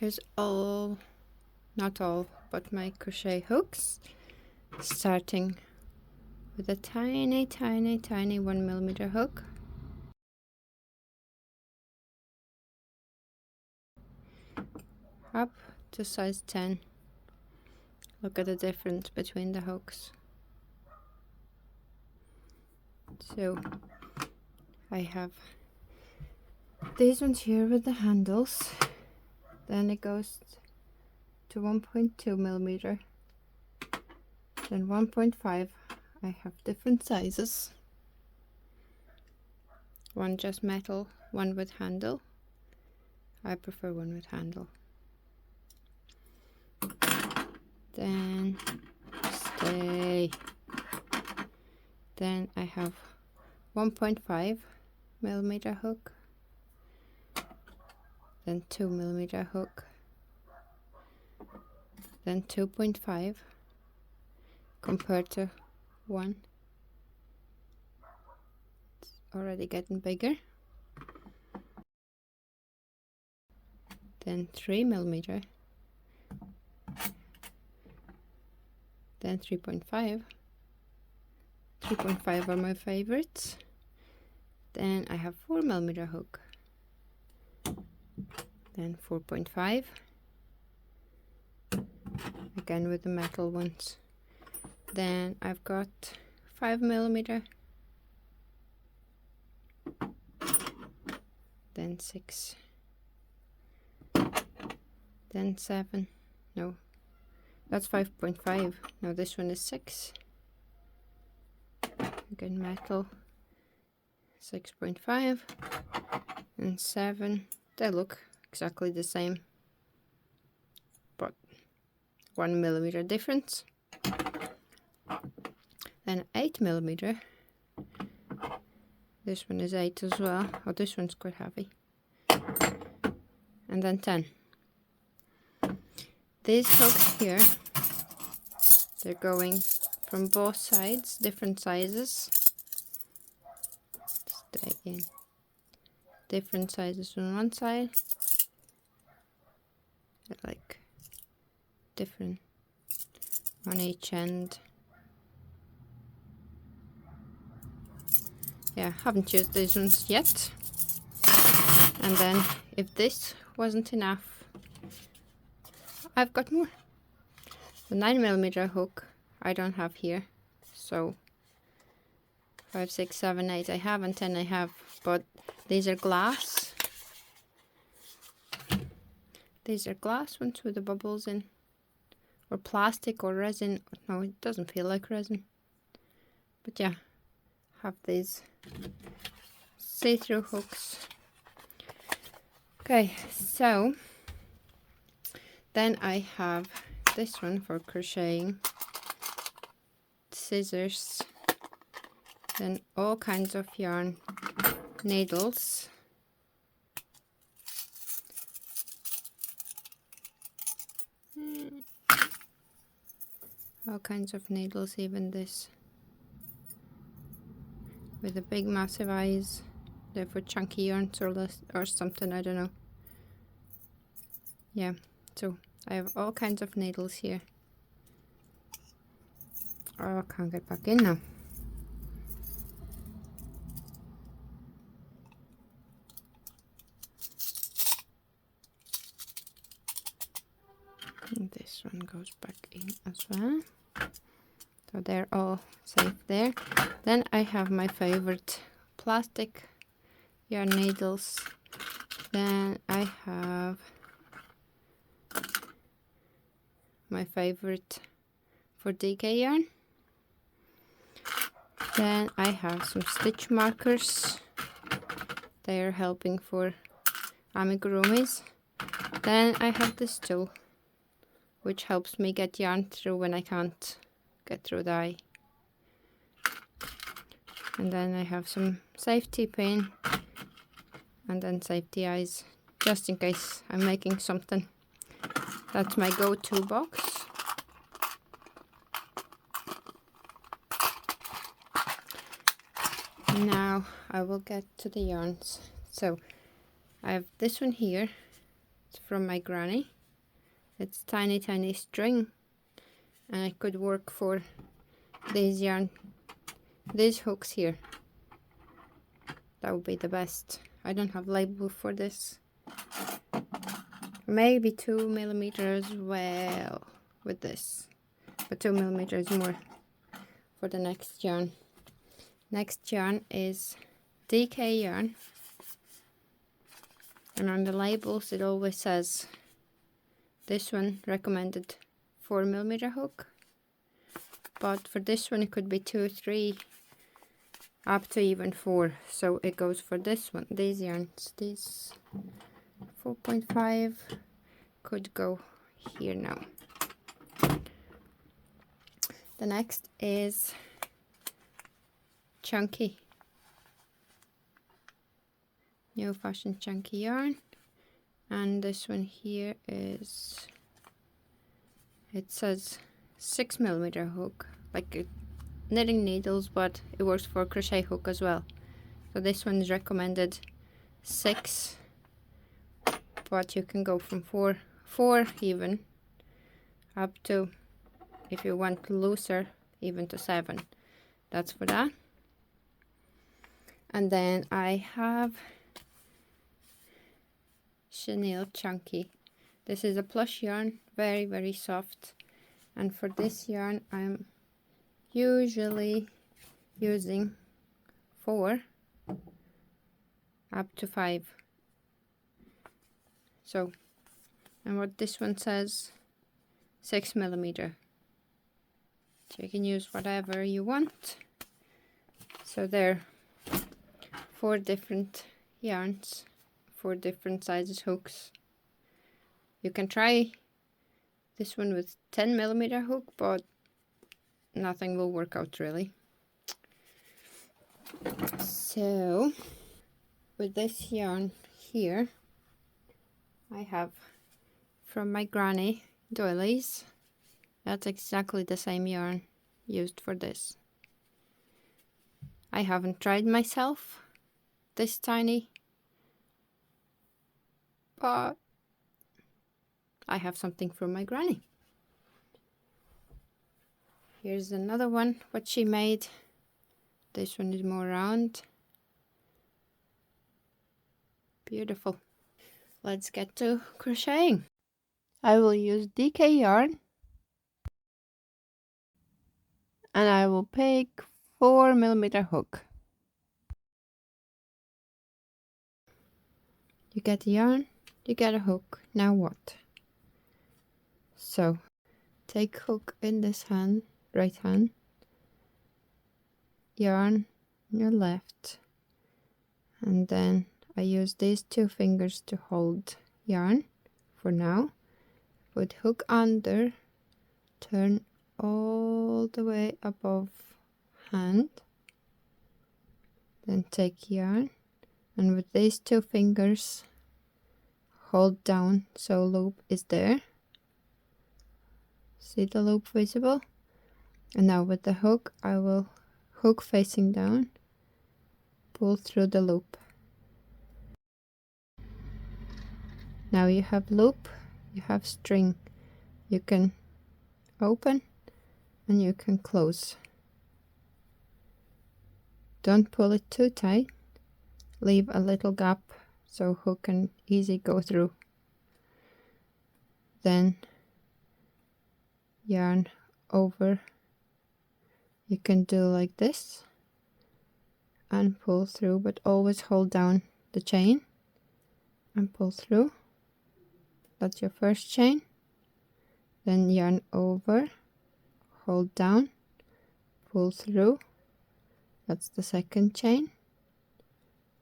here's all, not all, but my crochet hooks, starting with a tiny 1mm hook. Up to size 10. Look at the difference between the hooks. So I have these ones here with the handles, then it goes to 1.2mm, then 1.5. I have different sizes, one just metal, one with handle. I prefer one with handle. Then stay. Then I have 1.5mm hook, then 2mm hook, then 2.5 compared to 1. It's already getting bigger. Then 3mm, then 3.5. 3.5 are my favorites. Then I have 4mm hook, then 4.5, again with the metal ones. Then I've got 5mm, then 6, then 7, no, that's 5.5, no, this one is 6, again metal, 6.5 and 7. They look exactly the same, but 1mm difference. Then 8mm, this one is 8 as well. Oh, this one's quite heavy. And then 10. These hooks here, they're going from both sides, different sizes. Stay in. Different sizes on one side, like different on each end. Yeah, haven't used these ones yet. And then if this wasn't enough, I've got more. The 9mm hook I don't have here, so 5, 6, 7, 8 I have, and 10 I have, but these are glass. These are glass ones with the bubbles in, or plastic or resin. No, it doesn't feel like resin, but yeah, have these see-through hooks. Okay, so then I have this one for crocheting, scissors, then all kinds of yarn, needles, all kinds of needles, even this with the big massive eyes. They're for chunky yarns or less, or something, I don't know. Yeah, so I have all kinds of needles here. Oh, I can't get back in now. And this one goes back in as well. So they're all safe there. Then I have my favorite plastic yarn needles. Then I have my favorite for DK yarn. Then I have some stitch markers. They are helping for amigurumis. Then I have this tool, which helps me get yarn through when I can't get through the eye. And then I have some safety pin, and then safety eyes, just in case I'm making something. That's my go-to box. Now I will get to the yarns. So I have this one here, it's from my granny. It's tiny string, and it could work for these hooks here. That would be the best. I don't have label for this. Maybe 2mm as well with this, but 2mm is more for the next yarn. Next yarn is DK yarn, and on the labels it always says this one recommended 4mm hook, but for this one it could be 2, 3, up to even 4, so it goes for this one. These yarns, these 4.5 could go here now. The next is chunky, new fashion chunky yarn, and this one here is, it says 6mm hook, like knitting needles, but it works for crochet hook as well. So this one is recommended 6, but you can go from 4 even up to, if you want looser, even to 7. That's for that. And then I have chenille chunky. This is a plush yarn, very soft, and for this yarn I'm usually using 4 up to 5. So, and what this one says, 6mm. So you can use whatever you want. So there are 4 different yarns, 4 different sizes hooks. You can try this one with 10mm hook, but nothing will work out really. So with this yarn here, I have from my granny doilies. That's exactly the same yarn used for this. I haven't tried myself this tiny, but I have something from my granny. Here's another one, what she made. This one is more round. Beautiful. Let's get to crocheting. I will use DK yarn, and I will pick 4mm hook. You get the yarn, you get a hook. Now what? So take hook in this hand, right hand, yarn in your left, and then I use these 2 fingers to hold yarn for now. Put hook under, turn all the way above hand, then take yarn, and with these 2 fingers hold down so loop is there. See the loop visible? And now with the hook I will hook facing down, pull through the loop. Now you have loop, you have string. You can open and you can close. Don't pull it too tight. Leave a little gap so hook can easily go through. Then yarn over. You can do like this and pull through, but always hold down the chain and pull through. That's your first chain. Then yarn over, hold down, pull through. That's the second chain.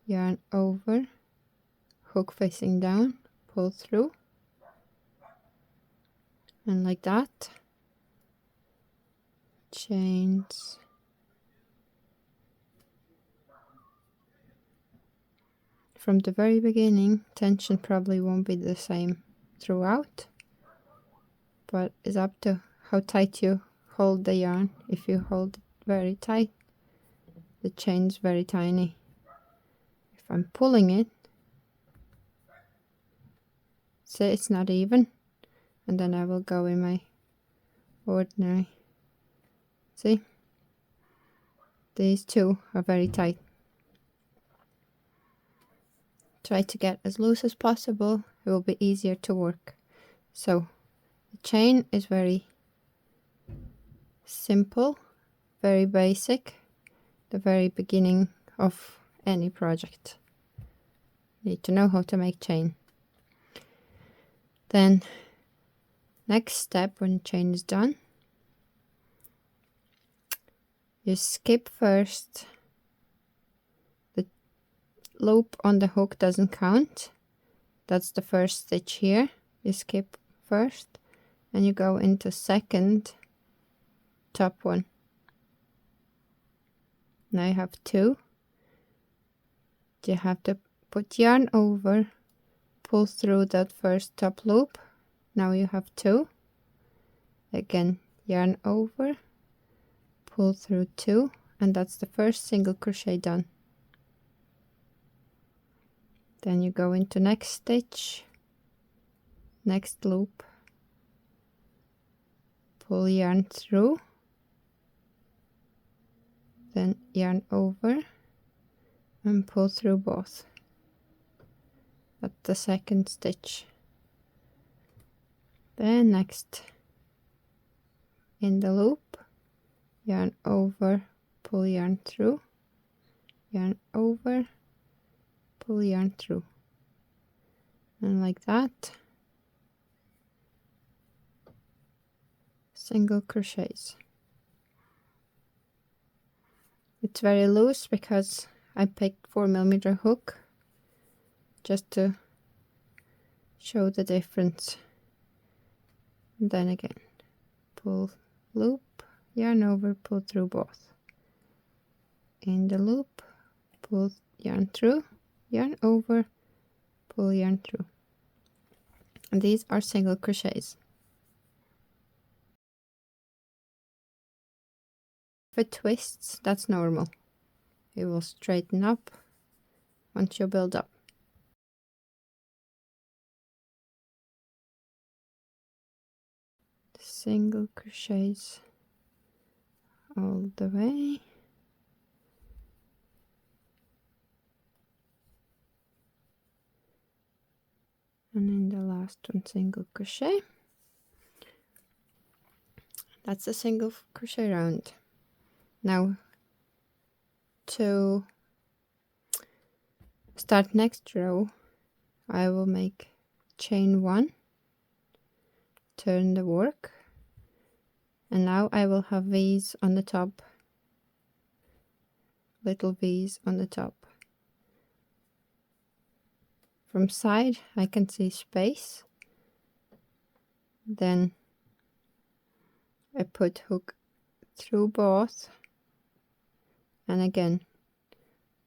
Yarn over, hook facing down, pull through, and like that. Chains. From the very beginning, tension probably won't be the same throughout, but it's up to how tight you hold the yarn. If you hold it very tight, the chain's very tiny. If I'm pulling it, say it's not even, and then I will go in my ordinary. See, these two are very tight. Try to get as loose as possible, it will be easier to work. So the chain is very simple, very basic, the very beginning of any project. You need to know how to make chain. Then next step, when the chain is done, you skip first. The loop on the hook doesn't count. That's the first stitch here. You skip first and you go into second top one. Now you have two. You have to put yarn over, pull through that first top loop. Now you have two. Again, yarn over, pull through two, and that's the first single crochet done. Then you go into next stitch, next loop, pull yarn through, then yarn over and pull through both. That's the second stitch. Then next in the loop, yarn over, pull yarn through, yarn over, pull yarn through, and like that, single crochets. It's very loose because I picked 4mm hook just to show the difference. And then again, pull loop, yarn over, pull through both. In the loop, pull yarn through, yarn over, pull yarn through. And these are single crochets. If it twists, that's normal. It will straighten up once you build up. Single crochets all the way. And in the last one, single crochet. That's a single crochet round. Now to start next row, I will make chain one, turn the work, and now I will have V's on the top, little V's on the top. From side I can see space, then I put hook through both, and again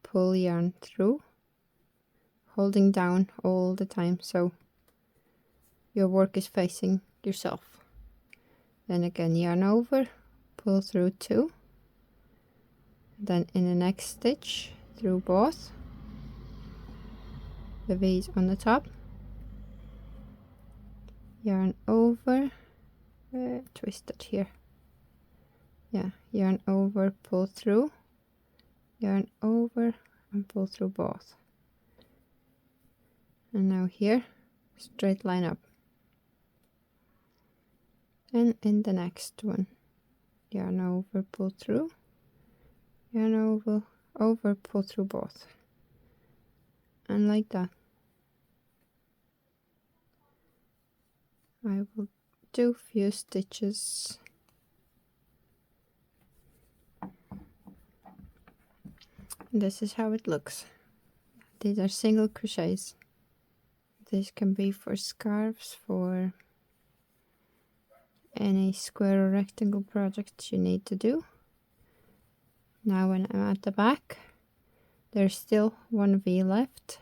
pull yarn through, holding down all the time so your work is facing yourself. Then again yarn over, pull through two, then in the next stitch through both, the V's on the top, yarn over, twist it here, yeah, yarn over, pull through, yarn over and pull through both. And now here, straight line up. And in the next one, yarn over, pull through, yarn over, pull through both. And like that. I will do a few stitches. This is how it looks. These are single crochets. This can be for scarves, for any square or rectangle project you need to do. Now when I'm at the back, there's still one V left,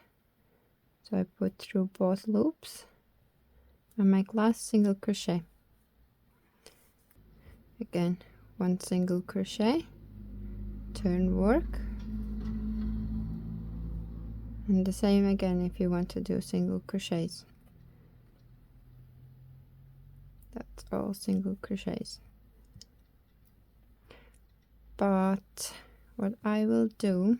so I put through both loops and make last single crochet. Again, one single crochet, turn work, and the same again if you want to do single crochets. That's all single crochets. But what I will do,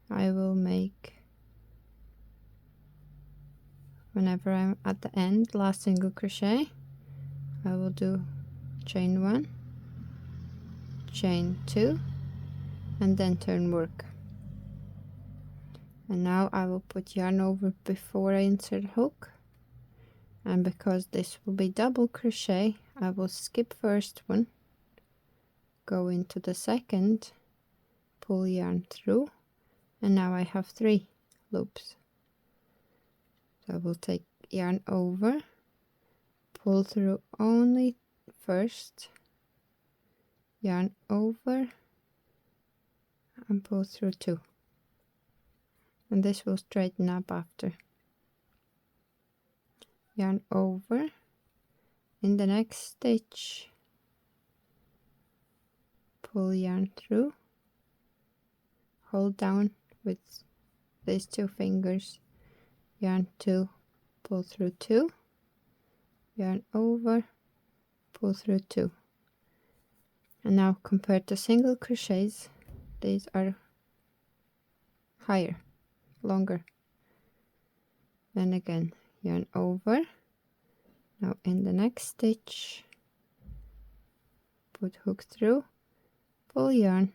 I will make, whenever I'm at the end, last single crochet, I will do chain 1, chain 2, and then turn work. And now I will put yarn over before I insert hook, and because this will be double crochet, I will skip first one, go into the second, pull yarn through, and now I have 3 loops. So I will take yarn over, pull through only first, yarn over, and pull through 2, and this will straighten up after. Yarn over, in the next stitch pull yarn through, hold down with these 2 fingers, yarn 2, pull through 2, yarn over, pull through 2. And now compared to single crochets, these are higher, longer. Then again, yarn over. Now in the next stitch, put hook through, pull yarn,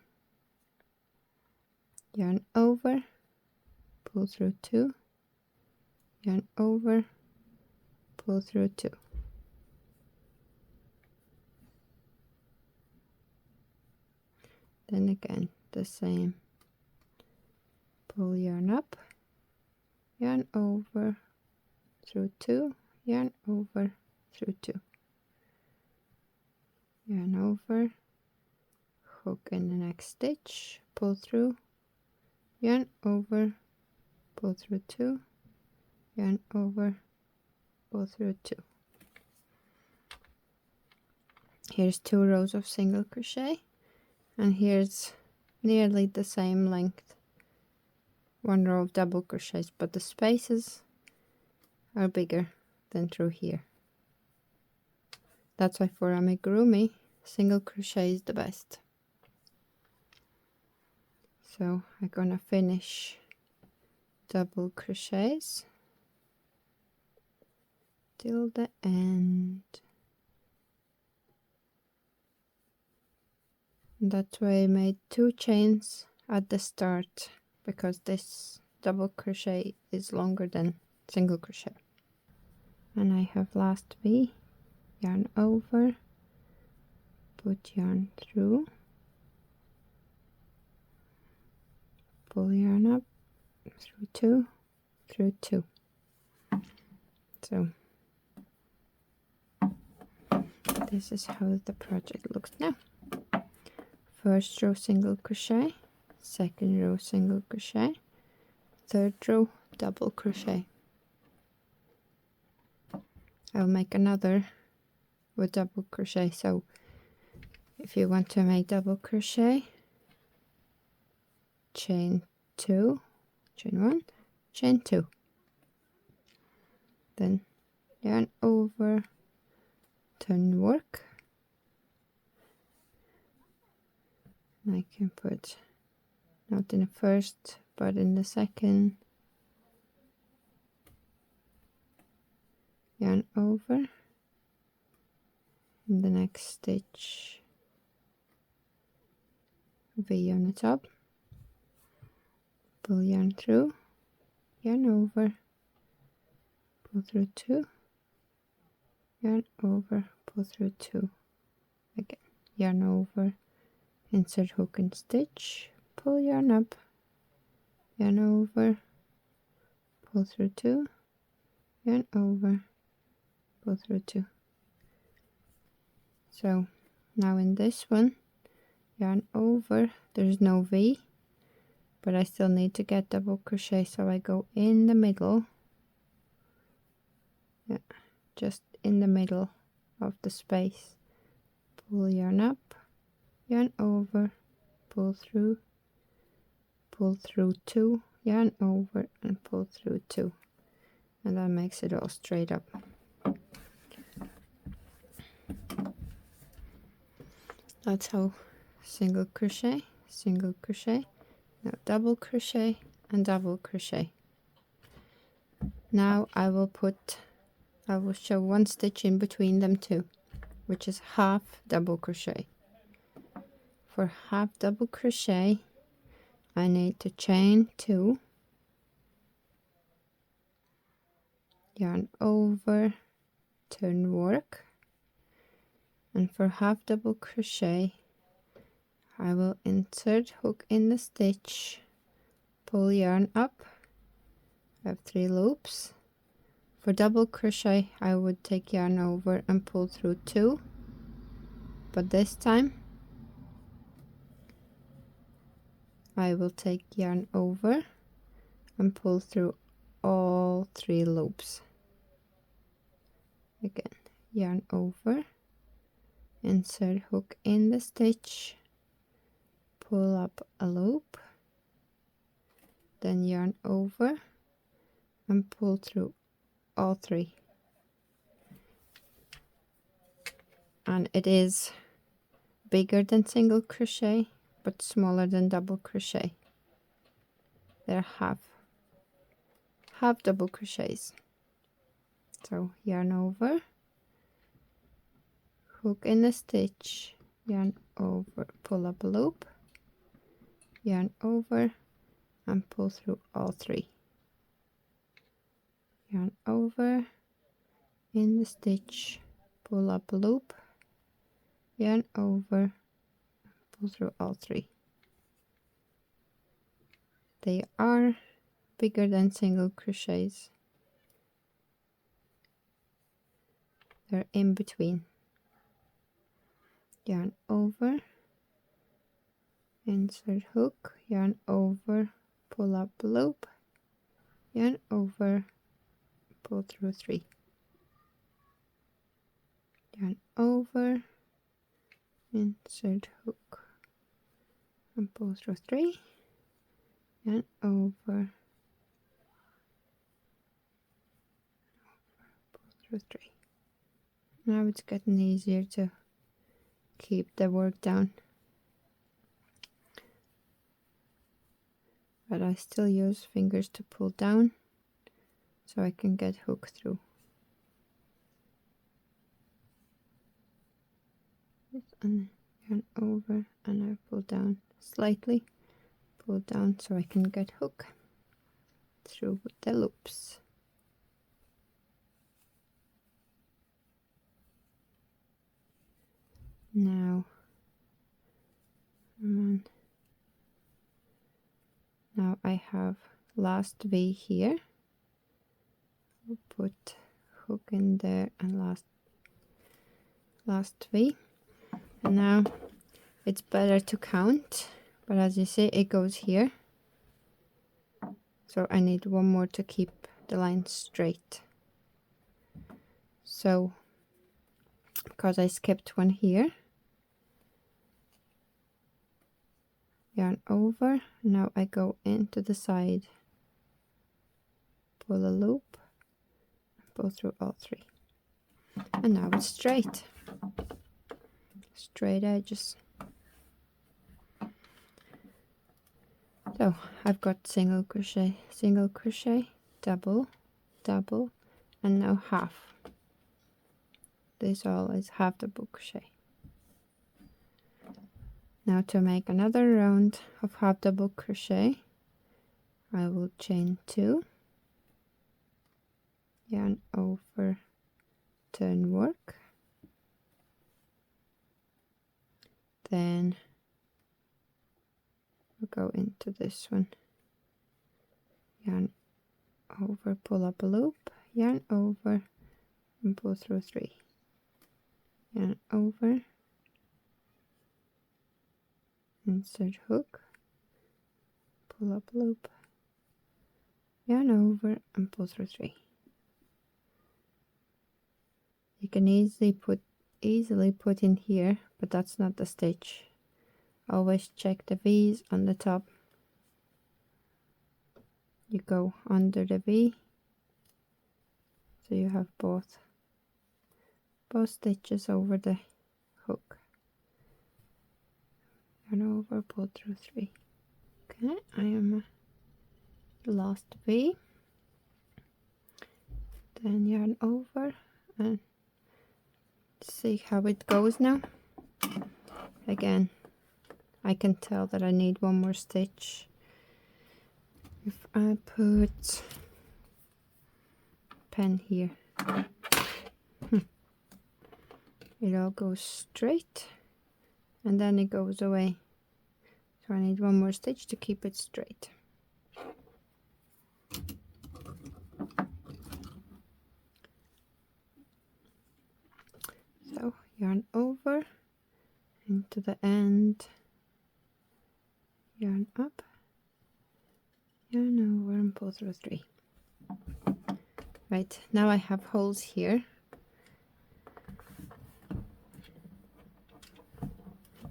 yarn over, pull through 2, yarn over, pull through 2. Then again the same, pull yarn up, yarn over, through 2, yarn over, through 2, yarn over, hook in the next stitch, pull through, yarn over, pull through 2, yarn over, pull through 2. Here's 2 rows of single crochet, and here's nearly the same length, 1 row of double crochets, but the spaces are bigger than through here. That's why for amigurumi, single crochet is the best. So I'm gonna finish double crochets till the end. And that's why I made 2 chains at the start, because this double crochet is longer than single crochet. And I have last V, yarn over, put yarn through, pull yarn up, through 2, through 2. So this is how the project looks now. First row single crochet, second row single crochet, third row double crochet. I'll make another with double crochet, so if you want to make double crochet, chain 2, chain 1, chain 2, then yarn over, turn work, and I can put not in the first but in the second, yarn over, in the next stitch V on the top, pull yarn through, yarn over, pull through 2, yarn over, pull through 2, again, yarn over, insert hook and stitch, pull yarn up, yarn over, pull through 2, yarn over, pull through 2. So now in this one, yarn over, there's no V, but I still need to get double crochet, so I go in the middle, yeah, just in the middle of the space, pull yarn up, yarn over, pull through 2, yarn over, and pull through 2, and that makes it all straight up. That's how single crochet, now double crochet and double crochet. Now I will show one stitch in between them two, which is half double crochet. For half double crochet I need to chain 2, yarn over, turn, work, and for half double crochet I will insert hook in the stitch, pull yarn up. I have 3 loops. For double crochet I would take yarn over and pull through 2, but this time I will take yarn over and pull through all 3 loops. Again, yarn over, insert hook in the stitch, pull up a loop, then yarn over and pull through all 3. And it is bigger than single crochet but smaller than double crochet. They're half double crochets. So yarn over, hook in the stitch, yarn over, pull up a loop, yarn over and pull through all 3. Yarn over, in the stitch, pull up a loop, yarn over, pull through all 3. They are bigger than single crochets. They're in between. Yarn over, insert hook, yarn over, pull up a loop, yarn over, pull through 3. Yarn over, insert hook and pull through 3, yarn over, pull through 3. Now it's getting easier to keep the work down, but I still use fingers to pull down so I can get hook through. And yarn over and I pull down slightly, pull down so I can get hook through the loops. Now I have last V here. We'll put hook in there and last V. And now it's better to count, but as you see it goes here, so I need one more to keep the line straight. So because I skipped one here, yarn over, now I go into the side, pull a loop, pull through all 3, and now it's straight edges. So I've got single crochet, double, double, and now half. This all is half double crochet. Now to make another round of half double crochet, I will chain 2, yarn over, turn, work, then we'll go into this one, yarn over, pull up a loop, yarn over and pull through 3, yarn over, insert hook, pull up a loop, yarn over and pull through 3. You can easily put in here, but that's not the stitch. Always check the V's on the top. You go under the V, so you have both stitches over the hook. Yarn over, pull through 3. Okay, I am the last V. Then yarn over and see how it goes now. Again, I can tell that I need one more stitch. If I put pen here, it all goes straight and then it goes away. So I need one more stitch to keep it straight. So yarn over into the end, yarn up, yarn over and pull through 3. Right, now I have holes here,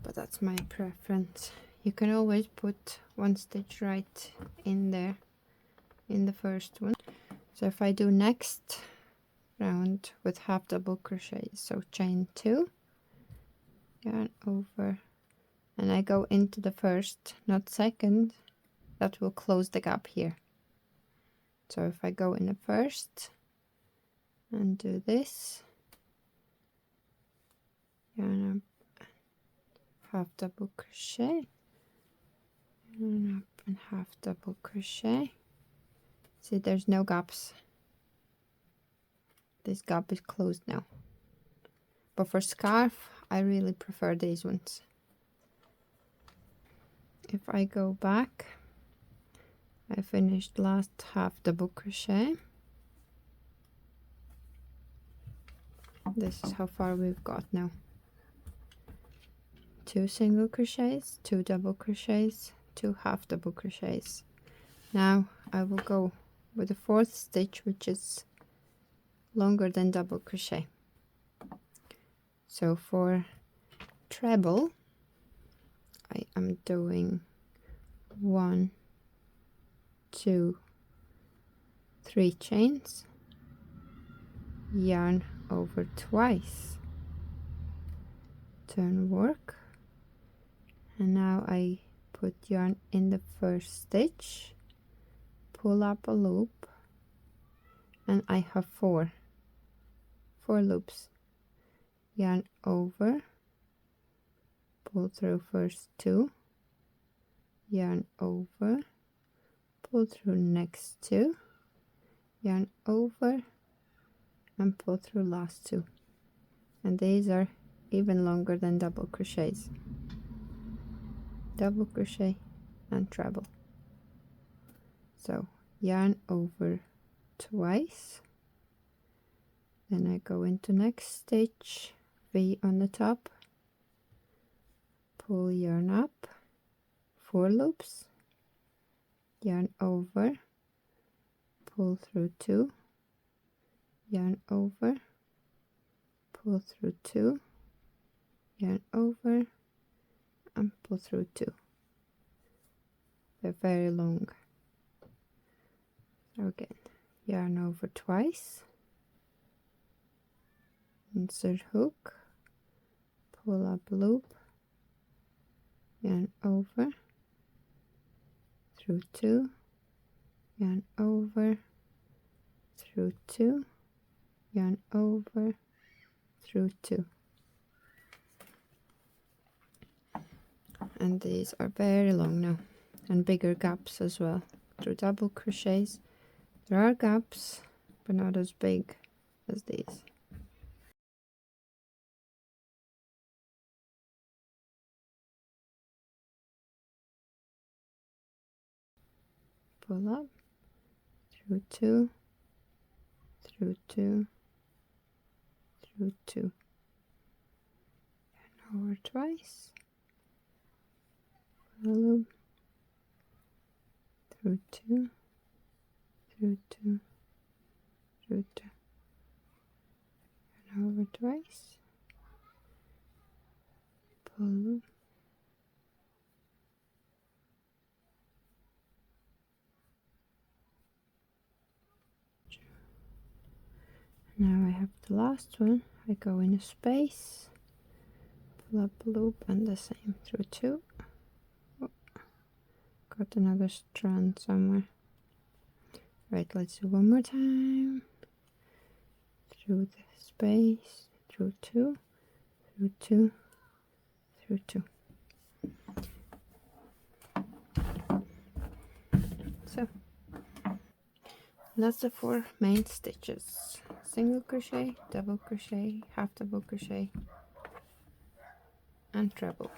but that's my preference. You can always put one stitch right in there in the first one. So if I do next round with half double crochet, so chain 2, yarn over, and I go into the first, not second, that will close the gap here. So if I go in the first and do this, yarn up, half double crochet, yarn up and half double crochet. See, there's no gaps. This gap is closed now. But for scarf, I really prefer these ones. If I go back, I finished last half double crochet. This is how far we've got now. 2 single crochets, 2 double crochets, 2 half double crochets. Now I will go with the 4th stitch, which is longer than double crochet. So for treble, I am doing 1, 2, 3 chains, yarn over twice, turn work, and now I put yarn in the first stitch, pull up a loop, and I have 4 loops. Yarn over, pull through first 2, yarn over, pull through next 2, yarn over and pull through last 2, and these are even longer than double crochets. Double crochet and treble. So yarn over twice, then I go into next stitch, V on the top, pull yarn up, 4 loops, yarn over, pull through 2, yarn over, pull through 2, yarn over and pull through 2. They're very long. So again, yarn over twice, insert hook, pull up loop, yarn over, through 2, yarn over, through 2, yarn over, through 2. And these are very long now, and bigger gaps as well. Through double crochets there are gaps, but not as big as these. Pull up, through 2, through 2, through 2, and over twice, pull a loop, through 2, through 2, through 2, and over twice, pull a loop, have the last one. I go in a space, pull up a loop, and the same through 2. Oh, got another strand somewhere. Right, let's do one more time. Through the space, through 2, through 2, through 2. So that's the 4 main stitches: single crochet, double crochet, half double crochet, and treble.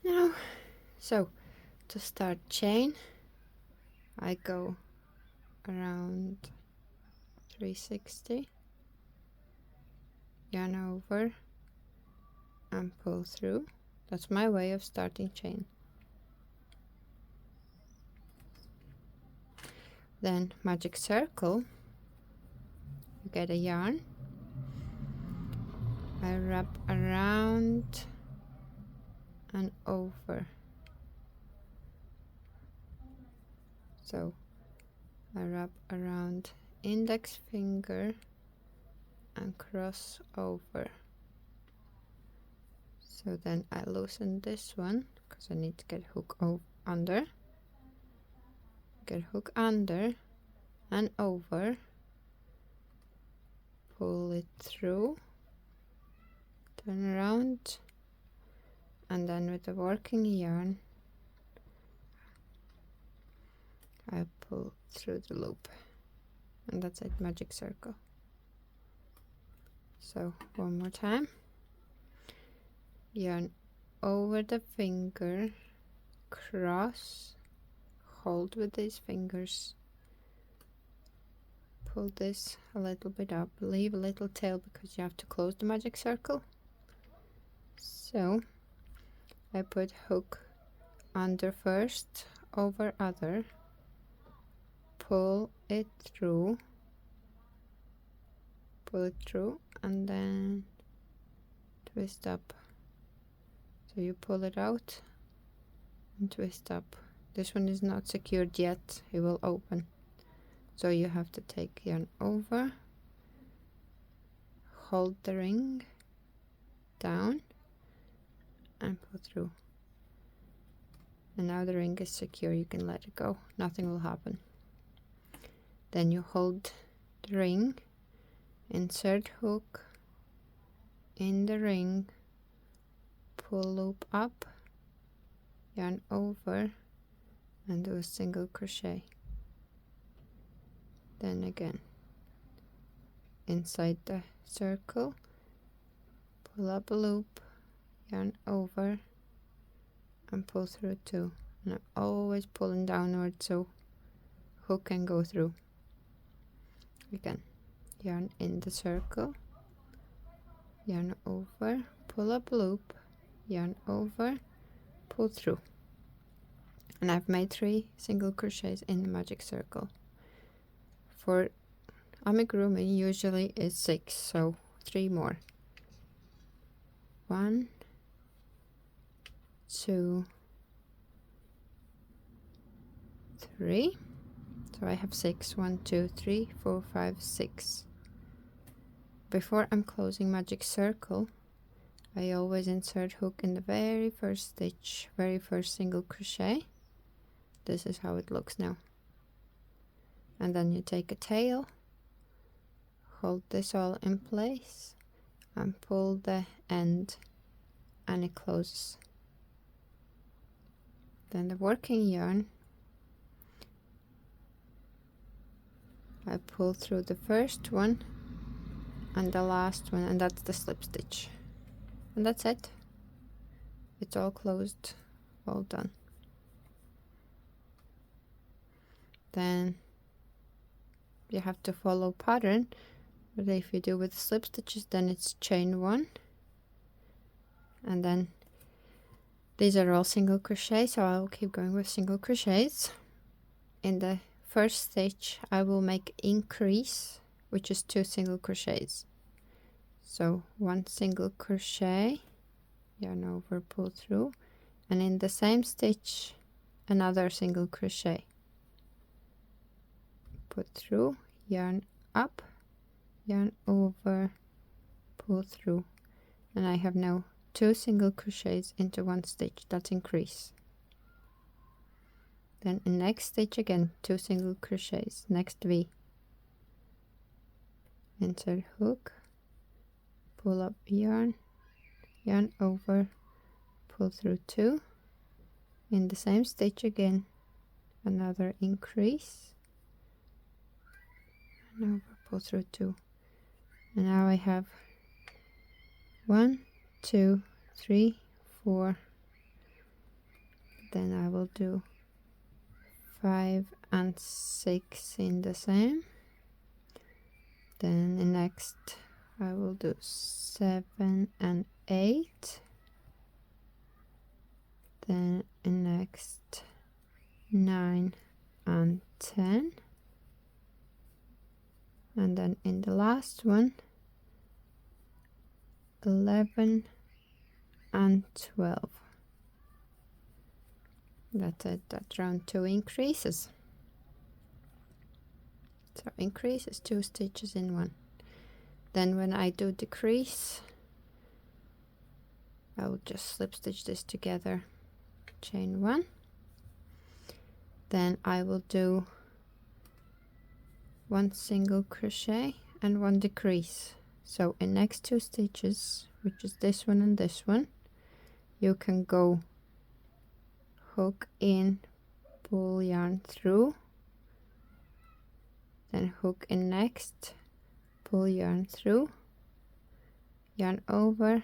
Now, so to start chain, I go around 360, yarn over, and pull through. That's my way of starting chain. Then magic circle, you get a yarn, I wrap around and over. So I wrap around index finger and cross over. So then I loosen this one because I need to get hook under. Get hook under and over. Pull it through. Turn around. And then with the working yarn, I pull through the loop. And that's it, magic circle. So one more time. Yarn over the finger, cross, hold with these fingers, pull this a little bit up, leave a little tail because you have to close the magic circle. So I put hook under first, over other, pull it through, and then twist up. So you pull it out and twist up. This one is not secured yet, it will open. So you have to take yarn over, hold the ring down and pull through. And now the ring is secure, you can let it go, nothing will happen. Then you hold the ring, insert hook in the ring, pull loop up, yarn over, and do a single crochet. Then again inside the circle, pull up a loop, yarn over, and pull through 2. And I'm always pulling downward so hook can go through. Again, yarn in the circle, yarn over, pull up a loop, yarn over, pull through. And I've made 3 single crochets in the magic circle. For amigurumi usually is 6, so 3 more. 1, 2, 3. So I have 6. 1, 2, 3, 4, 5, 6. Before I'm closing magic circle, I always insert hook in the very first stitch, very first single crochet. This is how it looks now. And then you take a tail, hold this all in place, and pull the end, and it closes. Then the working yarn, I pull through the first one and the last one, and that's the slip stitch. And that's it. It's all closed, all done. Then you have to follow pattern, but if you do with slip stitches, then it's chain 1, and then these are all single crochet, so I'll keep going with single crochets. In the first stitch I will make increase, which is 2 single crochets. So 1 single crochet, yarn over, pull through, and in the same stitch another single crochet, put through, yarn up, yarn over, pull through, and I have now 2 single crochets into 1 stitch. That's increase. Then in next stitch again 2 single crochets, next V, insert hook, pull up yarn, yarn over, pull through 2, in the same stitch again another increase, and over, pull through 2, and now I have 1, 2, 3, 4, then I will do 5 and 6 in the same, then the next I will do 7 and 8, then the next 9 and 10, and then in the last one 11 and 12. That's it. That's round 2 increases. So increase is 2 stitches in 1. Then when I do decrease, I will just slip stitch this together, chain 1, then I will do 1 single crochet and 1 decrease. So in next 2 stitches, which is this one and this one, you can go hook in, pull yarn through, then hook in next, pull yarn through, yarn over,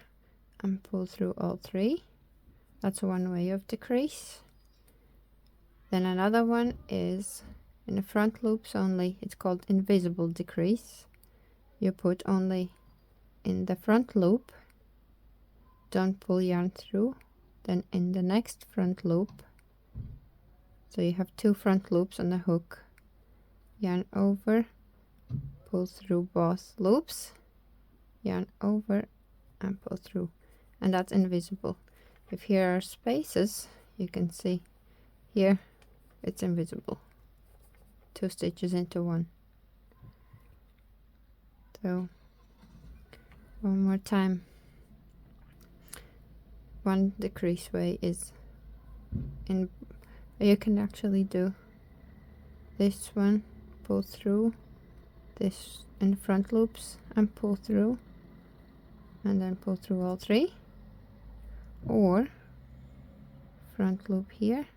and pull through all 3. That's one way of decrease. Then another one is in the front loops only. It's called invisible decrease. You put only in the front loop, don't pull yarn through, then in the next front loop, so you have 2 front loops on the hook, yarn over, pull through both loops, yarn over, and pull through, and that's invisible. If here are spaces, you can see here it's invisible. 2 stitches into 1. So one more time. One decrease way is in, you can actually do this one, pull through, this in the front loops and pull through, and then pull through all 3, or front loop here,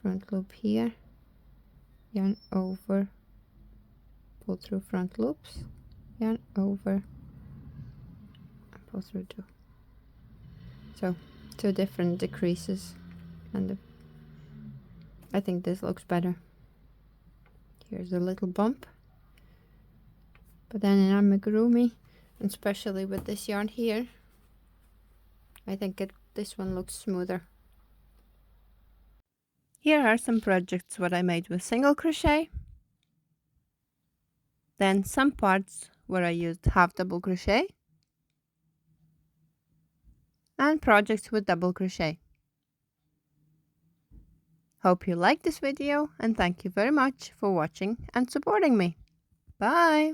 front loop here, yarn over, pull through front loops, yarn over, and pull through 2. So 2 different decreases, and I think this looks better. Here's a little bump, but then in amigurumi, and especially with this yarn here, I think this one looks smoother. Here are some projects what I made with single crochet, then some parts where I used half double crochet, and projects with double crochet. Hope you liked this video, and thank you very much for watching and supporting me. Bye!